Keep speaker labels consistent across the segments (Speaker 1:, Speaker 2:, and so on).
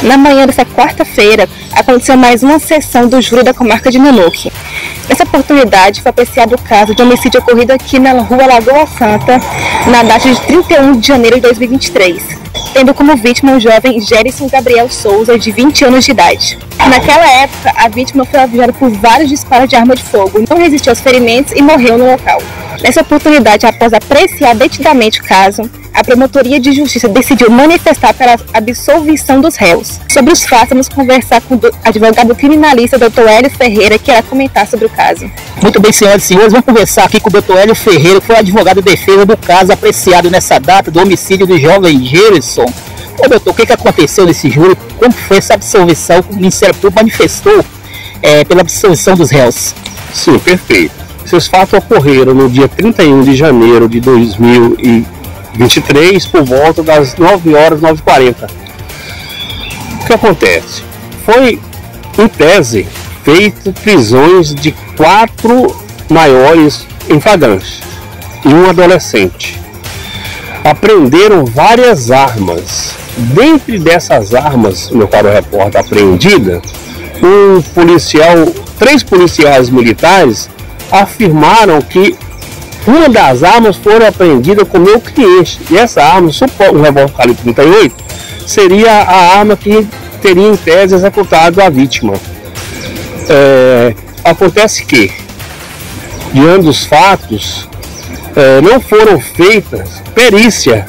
Speaker 1: Na manhã dessa quarta-feira, aconteceu mais uma sessão do júri da comarca de Nanuque. Nessa oportunidade, foi apreciado o caso de homicídio ocorrido aqui na rua Lagoa Santa, na data de 31 de janeiro de 2023, tendo como vítima o jovem Gerson Gabriel Souza, de 20 anos de idade. Naquela época, a vítima foi alvejada por vários disparos de arma de fogo, não resistiu aos ferimentos e morreu no local. Nessa oportunidade, após apreciar detidamente o caso, a Promotoria de Justiça decidiu manifestar pela absolvição dos réus. Sobre os fatos, vamos conversar com o advogado criminalista Dr. Hélio Ferreira, que irá comentar sobre o caso.
Speaker 2: Muito bem, senhoras e senhores, vamos conversar aqui com o Dr. Hélio Ferreira, que foi o advogado de defesa do caso apreciado nessa data do homicídio do jovem Gerson. Ô doutor, o que aconteceu nesse júri? Como foi essa absolvição que o Ministério Público manifestou pela absolvição dos réus?
Speaker 3: Sim, perfeito. Esses fatos ocorreram no dia 31 de janeiro de 2023, por volta das 9 horas, 9h40. O que acontece? Foi, em tese, feito prisões de 4 maiores em flagrante e um adolescente. Apreenderam várias armas. Dentre dessas armas, meu caro repórter, apreendida, três policiais militares afirmaram que uma das armas foi apreendida com meu cliente. E essa arma, um revólver calibre 38, seria a arma que teria em tese executado a vítima. Acontece que, diante dos fatos, não foram feitas perícia.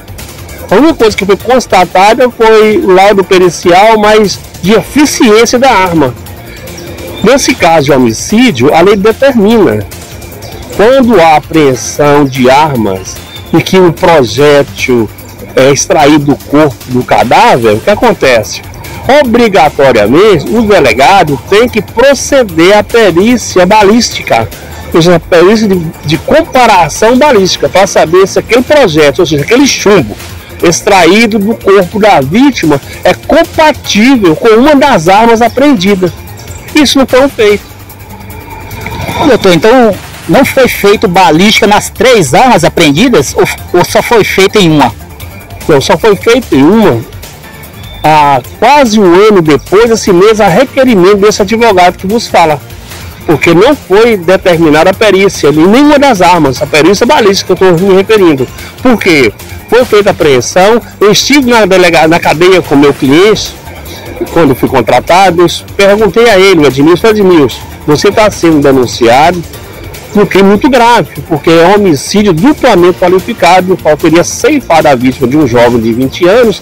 Speaker 3: A única coisa que foi constatada foi o laudo pericial, mas de eficiência da arma. Nesse caso de homicídio, a lei determina, quando há apreensão de armas e que um projétil é extraído do corpo do cadáver, o que acontece? Obrigatoriamente, o delegado tem que proceder à perícia balística, ou seja, a perícia de comparação balística, para saber se aquele projétil, ou seja, aquele chumbo extraído do corpo da vítima é compatível com uma das armas apreendidas. Isso não foi feito.
Speaker 2: Doutor, então não foi feito balística nas 3 armas apreendidas ou só foi feito em uma?
Speaker 3: Não, só foi feito em uma. Há quase um ano depois, esse mesmo requerimento desse advogado que vos fala. Porque não foi determinada a perícia em nenhuma das armas, a perícia balística que eu estou me referindo. Por quê? Foi feita a apreensão, eu estive na cadeia com meu cliente, quando fui contratado, eu perguntei a ele, Edmilson, você está sendo denunciado por um crime muito grave, porque é um homicídio duplamente qualificado, no qual teria ceifado a vítima de um jovem de 20 anos,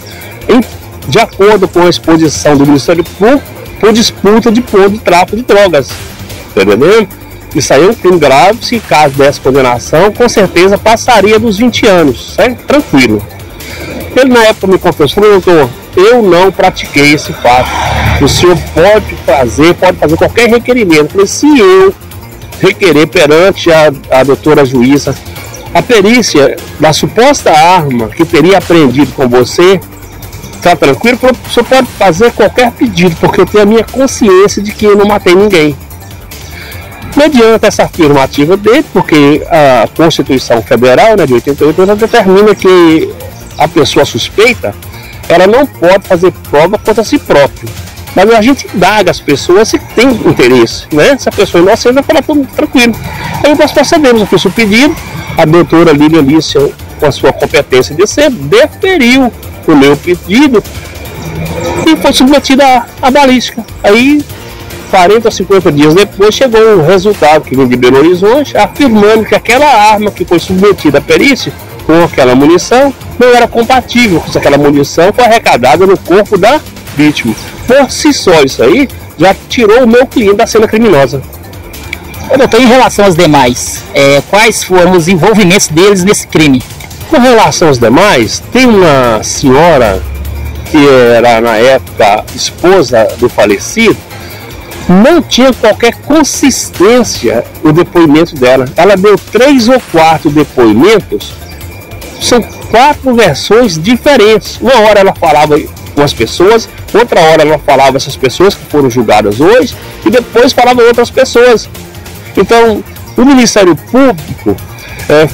Speaker 3: de acordo com a exposição do Ministério Público, por disputa de tráfico de drogas. Tá entendendo? Isso aí é um crime grave, se caso dessa condenação, com certeza passaria dos 20 anos, certo? Tranquilo. Ele na época me confessou, doutor, eu não pratiquei esse fato. O senhor pode fazer qualquer requerimento. Eu falei, se eu requerer perante a doutora juíza a perícia da suposta arma que teria apreendido com você, tá tranquilo? O senhor pode fazer qualquer pedido, porque eu tenho a minha consciência de que eu não matei ninguém. Mediante essa afirmativa dele, porque a Constituição Federal, de 88, ela determina que a pessoa suspeita, ela não pode fazer prova contra si próprio. Mas a gente indaga as pessoas se tem interesse, né? Se a pessoa é inocente, vai falar tudo tranquilo. Aí nós procedemos, eu fiz o pedido, a doutora Lília Alicia, com a sua competência de sempre, deferiu o meu pedido e foi submetida à balística. Aí, 40 ou 50 dias depois, chegou um resultado que vem de Belo Horizonte, afirmando que aquela arma que foi submetida à perícia, com aquela munição, não era compatível com aquela munição, foi arrecadada no corpo da vítima. Por si só, isso aí já tirou o meu cliente da cena criminosa.
Speaker 2: Doutor, em relação aos demais, quais foram os envolvimentos deles nesse crime?
Speaker 3: Com relação aos demais, tem uma senhora que era na época esposa do falecido, não tinha qualquer consistência o depoimento dela. Ela deu 3 ou 4 depoimentos, são 4 versões diferentes. Uma hora ela falava com as pessoas, outra hora ela falava essas pessoas que foram julgadas hoje, e depois falava outras pessoas. Então, o Ministério Público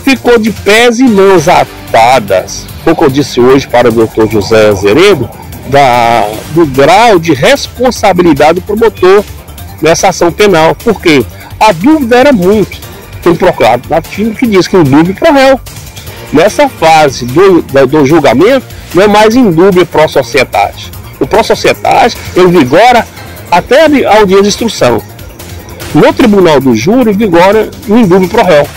Speaker 3: ficou de pés e mãos atadas. Como eu disse hoje para o Dr. José Azeredo, do grau de responsabilidade do promotor nessa ação penal. Por quê? A dúvida era muito. Tem um proclamativo que diz que o dúbio pro réu. Nessa fase do julgamento, não é mais indúbio pro societate. O pro societate, ele vigora até a audiência de instrução. No tribunal do júri, vigora o indúbio pro réu.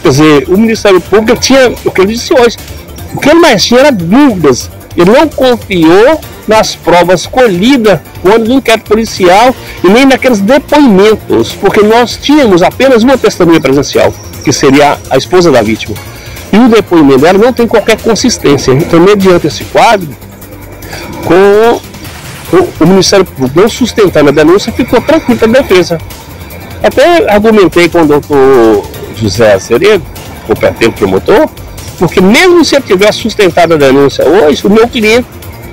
Speaker 3: Quer dizer, o Ministério Público tinha o que ele disse hoje. O que ele mais tinha era dúvidas. Ele não confiou nas provas colhidas quando do inquérito policial e nem naqueles depoimentos, porque nós tínhamos apenas uma testemunha presencial, que seria a esposa da vítima. E o depoimento dela não tem qualquer consistência. Então, mediante esse quadro, com o Ministério Público não sustentando a denúncia, ficou tranquilo para a defesa. Até argumentei com o doutor José Aceredo, competente promotor, porque mesmo se ele tivesse sustentado a denúncia hoje, o meu cliente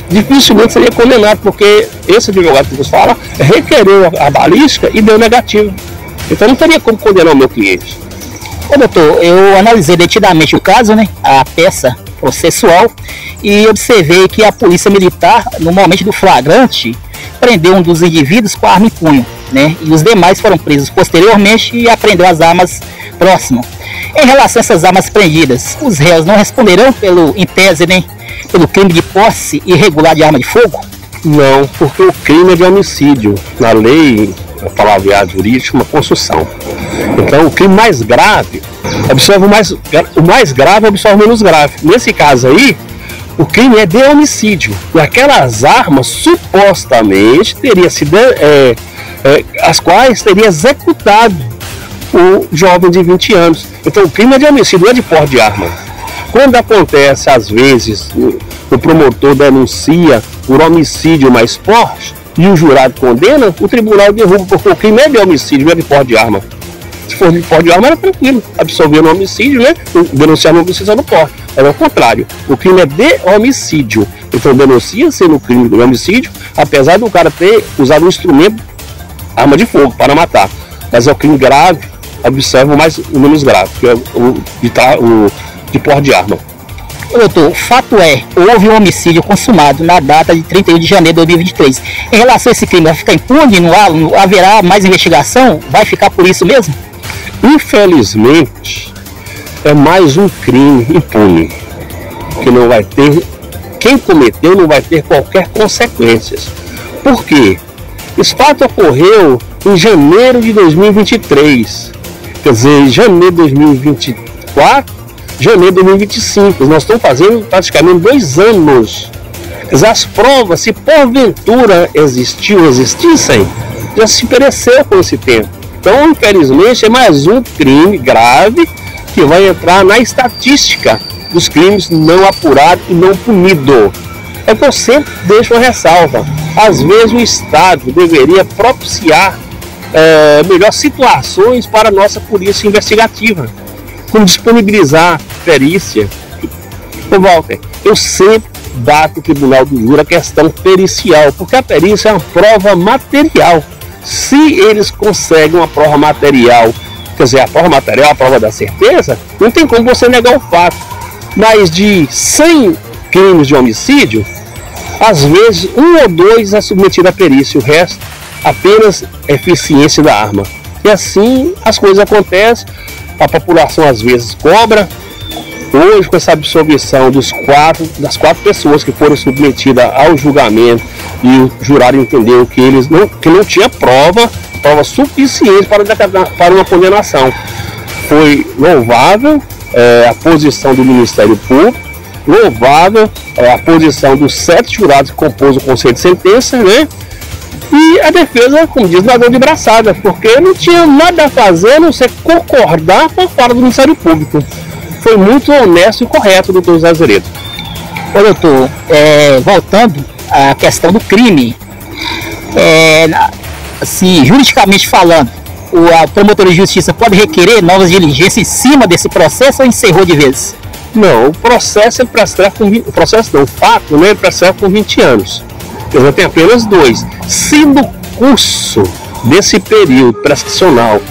Speaker 3: dificilmente seria condenado, porque esse advogado que você fala requereu a balística e deu negativo. Então não teria como condenar o meu cliente.
Speaker 2: Ô doutor, eu analisei detidamente o caso, né, a peça processual, e observei que a polícia militar, no momento do flagrante, prendeu um dos indivíduos com a arma em punho, né, e os demais foram presos posteriormente e apreendeu as armas próximas. Em relação a essas armas prendidas, os réus não responderão em tese, né, pelo crime de posse irregular de arma de fogo?
Speaker 3: Não, porque o crime é de homicídio. Na lei, a palavra jurídica, uma construção. Então, o crime mais grave absorve o mais grave absorve o menos grave. Nesse caso aí, o crime é de homicídio. E aquelas armas, supostamente, teria sido, as quais teria executado o jovem de 20 anos. Então, o crime é de homicídio, não é de porte de arma. Quando acontece, às vezes, o promotor denuncia por homicídio mais porte e o jurado condena, o tribunal derruba, porque o crime é de homicídio, não é de porte de arma. Se for de porte de arma, era tranquilo, absolver no homicídio, né? Denunciar no homicídio só no porte. Era o contrário, o crime é de homicídio. Então denuncia-se no crime de homicídio, apesar do cara ter usado um instrumento, arma de fogo, para matar. Mas é o crime grave, observa o menos grave, que é o de porte de arma.
Speaker 2: Doutor, o fato é, houve um homicídio consumado na data de 31 de janeiro de 2023. Em relação a esse crime, vai ficar impune? Não haverá mais investigação? Vai ficar por isso mesmo?
Speaker 3: Infelizmente, é mais um crime impune, que não vai ter, quem cometeu não vai ter qualquer consequências. Por quê? Esse fato ocorreu em janeiro de 2023, quer dizer, em janeiro de 2024, janeiro de 2025, nós estamos fazendo praticamente 2 anos. As provas, se porventura existissem, já se pereceu com esse tempo. Então, infelizmente, é mais um crime grave que vai entrar na estatística dos crimes não apurados e não punidos. É que eu sempre deixo uma ressalva. Às vezes o Estado deveria propiciar melhores situações para a nossa polícia investigativa, como disponibilizar perícia. Ô Walter, eu sempre bato o tribunal do júri a questão pericial, porque a perícia é uma prova material. Se eles conseguem uma prova material, quer dizer, a prova material, a prova da certeza, não tem como você negar o fato. Mas de 100 crimes de homicídio, às vezes 1 ou 2 é submetido à perícia, o resto apenas eficiência da arma. E assim as coisas acontecem, a população às vezes cobra. Hoje, com essa absolvição das 4 pessoas que foram submetidas ao julgamento e o jurado entendeu que não tinha prova suficiente para uma condenação. Foi louvável a posição do Ministério Público, louvável a posição dos 7 jurados que compôs o conselho de sentença, né? E a defesa, como diz, nadou de braçada, porque não tinha nada a fazer a não ser concordar com a fala do Ministério Público. Foi muito honesto e correto, doutor José Azeredo.
Speaker 2: Ô doutor, voltando à questão do crime, assim, juridicamente falando, a promotoria de justiça pode requerer novas diligências em cima desse processo ou encerrou de vez?
Speaker 3: Não, o processo ele prescreve o fato, né, ele prescreve com 20 anos. Eu já tenho apenas 2. Se no curso desse período prescricional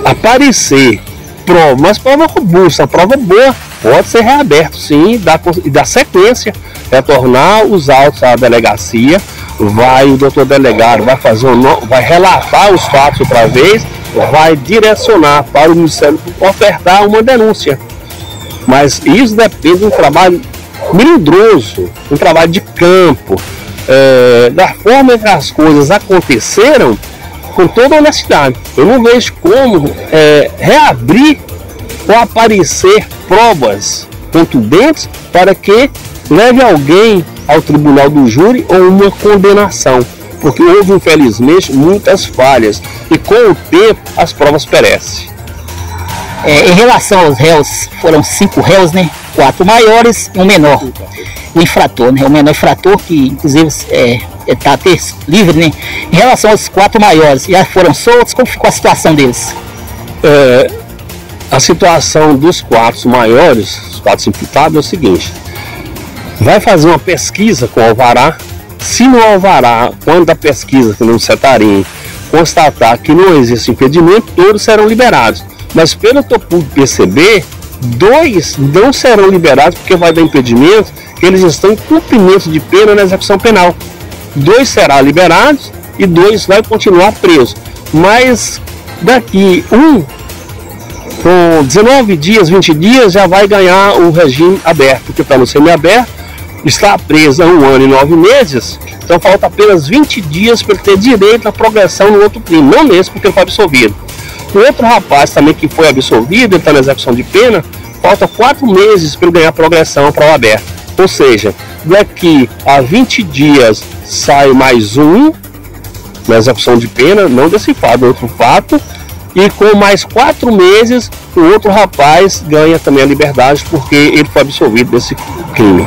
Speaker 3: aparecer prova, mas prova robusta, prova boa, pode ser reaberto sim, e dar sequência, retornar os autos à delegacia, o doutor delegado vai relatar os fatos outra vez, vai direcionar para o Ministério ofertar uma denúncia. Mas isso depende de um trabalho melindroso, um trabalho de campo, da forma que as coisas aconteceram, com toda honestidade. Eu não vejo como reabrir ou aparecer provas contundentes para que leve alguém ao tribunal do júri ou uma condenação, porque houve infelizmente muitas falhas e com o tempo as provas perecem.
Speaker 2: Em relação aos réus, foram 5 réus, né? 4 maiores e um menor. O infrator, né? O menor infrator, que inclusive está até livre, né? Em relação aos 4 maiores, já foram soltos? Como ficou a situação deles?
Speaker 3: A situação dos 4 maiores, os 4 imputados, é o seguinte: vai fazer uma pesquisa com o alvará. Se no alvará, quando da pesquisa, que no Cetarim, constatar que não existe impedimento, todos serão liberados. Mas pelo que eu pude perceber, 2 não serão liberados porque vai dar impedimento, que eles estão em cumprimento de pena na execução penal. 2 serão liberados e 2 vai continuar presos. Mas daqui com 19 dias, 20 dias, já vai ganhar o regime aberto, porque está no semiaberto, está preso há 1 ano e 9 meses, então falta apenas 20 dias para ele ter direito à progressão no outro crime, não nesse porque ele foi absolvido. O outro rapaz também que foi absolvido, ele está na execução de pena, falta 4 meses para ele ganhar progressão para o aberto. Ou seja, daqui a 20 dias sai mais um na execução de pena, não desse fato, outro fato, e com mais 4 meses o outro rapaz ganha também a liberdade porque ele foi absolvido desse crime.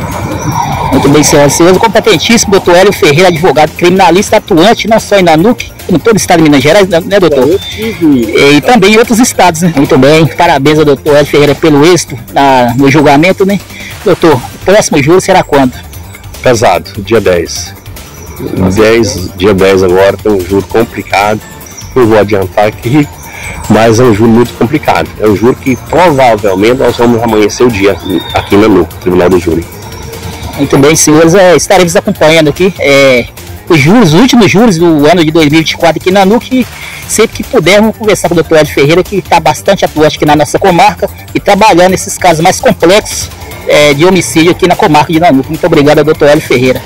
Speaker 2: Muito bem, senhoras e senhores, o competentíssimo doutor Hélio Ferreira, advogado criminalista atuante, não só em Nanuque, em todo o estado de Minas Gerais, né, doutor? E também em outros estados, né? Muito bem, parabéns ao doutor Hélio Ferreira pelo êxito no julgamento, né? Doutor, o próximo júri será quando?
Speaker 3: Pesado, dia 10. Dia 10 agora, tem um júri complicado, não vou adiantar aqui, mas é um júri muito complicado. É um júri que provavelmente nós vamos amanhecer o dia aqui no Nanuque, Tribunal do Júri.
Speaker 2: Muito bem, senhores, estaremos acompanhando aqui os últimos júris do ano de 2024 aqui na Nanuque. Sempre que pudermos conversar com o doutor Hélio Ferreira, que está bastante atuante aqui na nossa comarca e trabalhando nesses casos mais complexos de homicídio aqui na comarca de Nanuque. Muito obrigado ao doutor Hélio Ferreira.